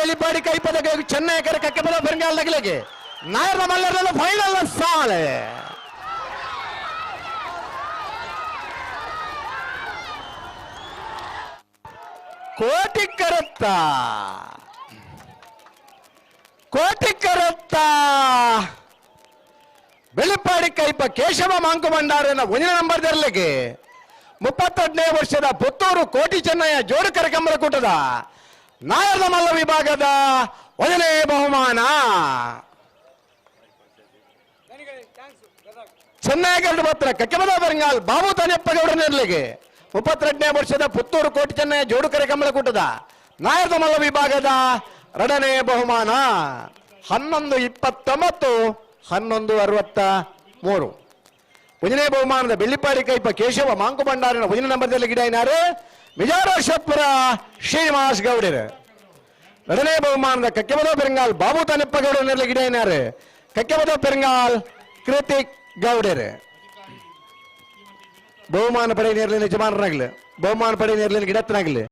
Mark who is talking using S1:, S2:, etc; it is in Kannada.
S1: ಬೆಲಿಪಾಡಿ ಕೈಪದ ಚೆನ್ನೈ ಕರೆ ಕಕ್ಕೆ ಪದ ಬೆಂಗಾಲ್ ನಗಲಿಗೆ ನಾಯರ ಮಲ್ಲರಲ್ಲ ಫೈನಲ್ ಸಾಲೆ ಕೋಟಿ ಕರುತ್ತ ಬೆಲಿಪಾಡಿ ಕೈಪ ಕೇಶವ ಮಾಂಕು ಭಂಡಾರನ 1 ನಂಬರ್ ದರ್ಲಿಗೆ 32ನೇ ವರ್ಷದ ಪುತ್ತೂರು ಕೋಟಿ ಚೆನ್ನಯ್ಯ ಜೋಡು ಕರಕಂಬರ ಕೂಟದ ನಾಯರದ ಮಲ್ಲ ವಿಭಾಗದ 1ನೇ ಬಹುಮಾನ ಚೆನ್ನೈ ಗರಡು ಪತ್ರ ಕಕ್ಕೆಮದ ಬೆಂಗಾಲ್ ಬಾಬು ತಾನೆಪ್ಪಗೌಡ ನಿರ್ಲಿಗೆ 32ನೇ ವರ್ಷದ ಪುತ್ತೂರು ಕೋಟಿ ಚೆನ್ನಯ್ಯ ಜೋಡು ಕರಕಂಬರ ಕೂಟದ ನಾಯರದ ಮಲ್ಲ ವಿಭಾಗದ 2ನೇ ಬಹುಮಾನ 1129 1163 1ನೇ ಬಹುಮಾನದ ಬೆಳ್ಳಿಪಾಡಿ ಕೈಪ ಕೇಶವ ಮಾಂಕು ಭಂಡಾರಿನ 1 ನಂಬರ್ದಲ್ಲಿ ಗಿಡಾಯಿನಾರು ವಿಜಯರಾಜಪುರ ಶ್ರೀನಿವಾಸ್ ಗೌಡರು 2ನೇ ಬಹುಮಾನದ ಕಕ್ಕೆಮದ ಬೆಂಗಾಲ್ ಬಾಬು ತಾನೆಪ್ಪಗೌಡನಲ್ಲಿ ಗಿಡಾಯಿನಾರು ಕಕ್ಕೆಮದ ಬೆಂಗಾಲ್ ಕೃತಿಕ್ ಗೌಡರು ಬಹುಮಾನ ಪಡೆಯ ನೇರಲಿನ ಯಜಮಾನರಾಗಲಿ ಬಹುಮಾನ ಪಡೆಯ ನೇರಲಿನ ಗಿಡತ್ತನಾಗಲಿ